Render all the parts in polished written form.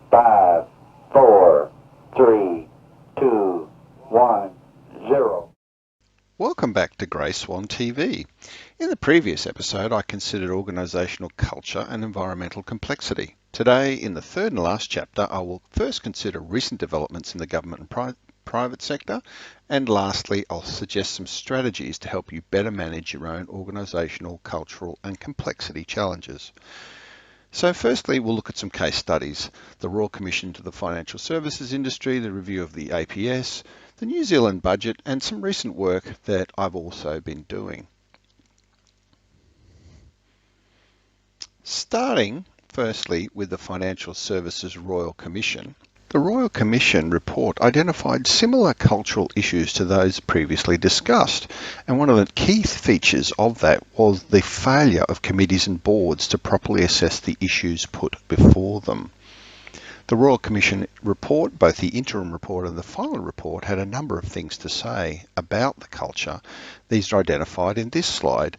5, 4, 3, 2, 1, 0. Welcome back to Grey Swan TV. In the previous episode, I considered organisational culture and environmental complexity. Today, in the third and last chapter, I will first consider recent developments in the government and private sector, and lastly, I'll suggest some strategies to help you better manage your own organisational, cultural and complexity challenges. So firstly, we'll look at some case studies: the Royal Commission to the Financial Services Industry, the review of the APS, the New Zealand budget, and some recent work that I've also been doing. Starting firstly with the Financial Services Royal Commission. The Royal Commission report identified similar cultural issues to those previously discussed, and one of the key features of that was the failure of committees and boards to properly assess the issues put before them. The Royal Commission report, both the interim report and the final report, had a number of things to say about the culture. These are identified in this slide,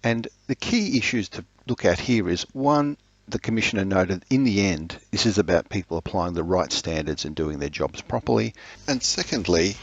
and the key issues to look at here is, one, the Commissioner noted in the end this is about people applying the right standards and doing their jobs properly, and secondly,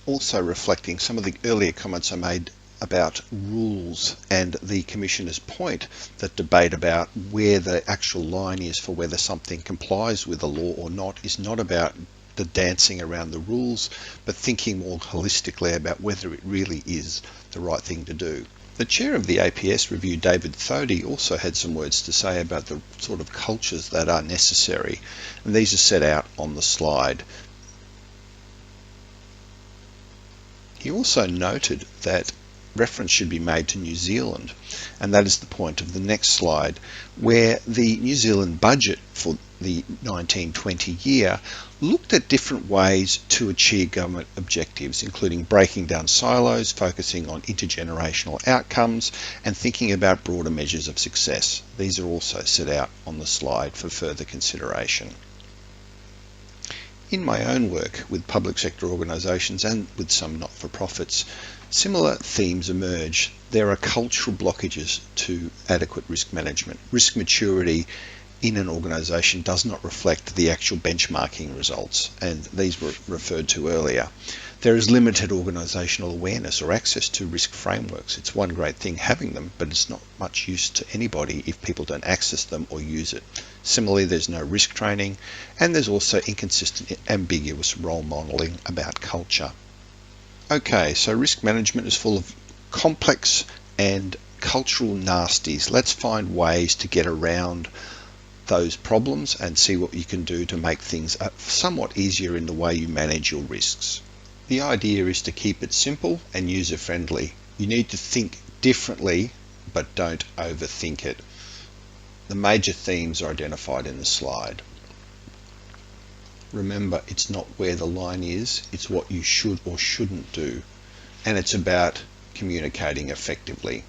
also reflecting some of the earlier comments I made about rules and the Commissioner's point, that debate about where the actual line is for whether something complies with the law or not is not about the dancing around the rules, but thinking more holistically about whether it really is the right thing to do. The chair of the APS review, David Thodey, also had some words to say about the sort of cultures that are necessary, and these are set out on the slide. He also noted that reference should be made to New Zealand, and that is the point of the next slide, where the New Zealand budget for the 1920 year looked at different ways to achieve government objectives, including breaking down silos, focusing on intergenerational outcomes, and thinking about broader measures of success. These are also set out on the slide for further consideration. In my own work with public sector organisations and with some not-for-profits, similar themes emerge. There are cultural blockages to adequate risk management. Risk maturity in an organisation does not reflect the actual benchmarking results, and these were referred to earlier. There is limited organisational awareness or access to risk frameworks. It's one great thing having them, but it's not much use to anybody if people don't access them or use it. Similarly, there's no risk training, and there's also inconsistent, ambiguous role modelling about culture. Okay, so risk management is full of complex and cultural nasties. Let's find ways to get around those problems and see what you can do to make things somewhat easier in the way you manage your risks. The idea is to keep it simple and user-friendly. You need to think differently, but don't overthink it. The major themes are identified in the slide. Remember, it's not where the line is, it's what you should or shouldn't do, and it's about communicating effectively.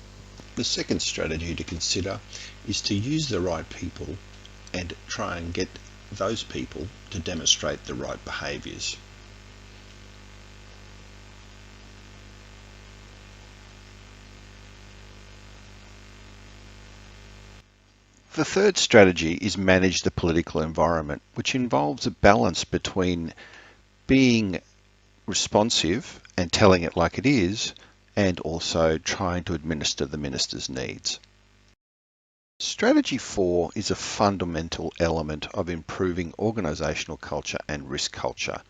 The second strategy to consider is to use the right people and try and get those people to demonstrate the right behaviours. The third strategy is manage the political environment, which involves a balance between being responsive and telling it like it is, and also trying to administer the minister's needs. Strategy 4 is a fundamental element of improving organisational culture and risk culture.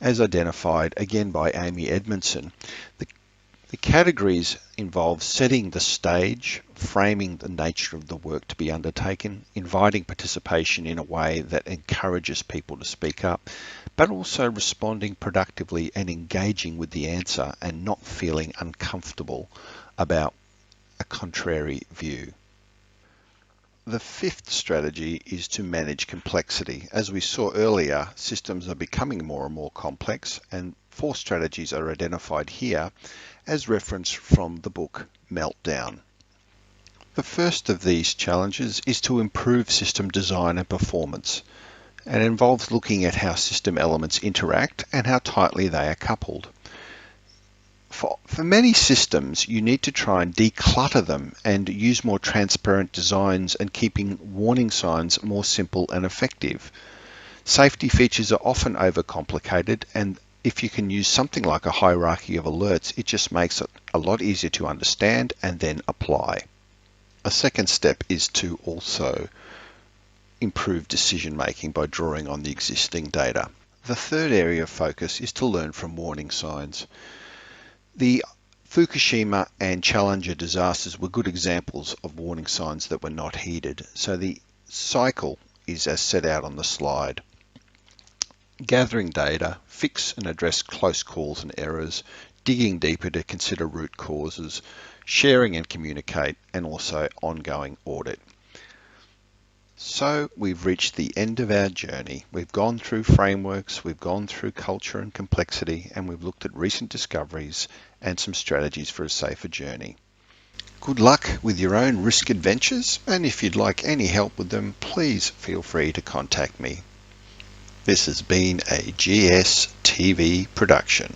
As identified again by Amy Edmondson, the categories involve setting the stage, framing the nature of the work to be undertaken, inviting participation in a way that encourages people to speak up, but also responding productively and engaging with the answer and not feeling uncomfortable about a contrary view. The fifth strategy is to manage complexity. As we saw earlier, systems are becoming more and more complex, and 4 strategies are identified here as referenced from the book Meltdown. The first of these challenges is to improve system design and performance, and involves looking at how system elements interact and how tightly they are coupled. For many systems, you need to try and declutter them and use more transparent designs and keeping warning signs more simple and effective. Safety features are often overcomplicated, and if you can use something like a hierarchy of alerts, it just makes it a lot easier to understand and then apply. A second step is to also improve decision making by drawing on the existing data. The third area of focus is to learn from warning signs. The Fukushima and Challenger disasters were good examples of warning signs that were not heeded. So the cycle is as set out on the slide. Gathering data, fix and address close calls and errors, digging deeper to consider root causes, sharing and communicate, and also ongoing audit. So we've reached the end of our journey. We've gone through frameworks, we've gone through culture and complexity, and we've looked at recent discoveries and some strategies for a safer journey. Good luck with your own risk adventures, and if you'd like any help with them, please feel free to contact me. This has been a GS TV production.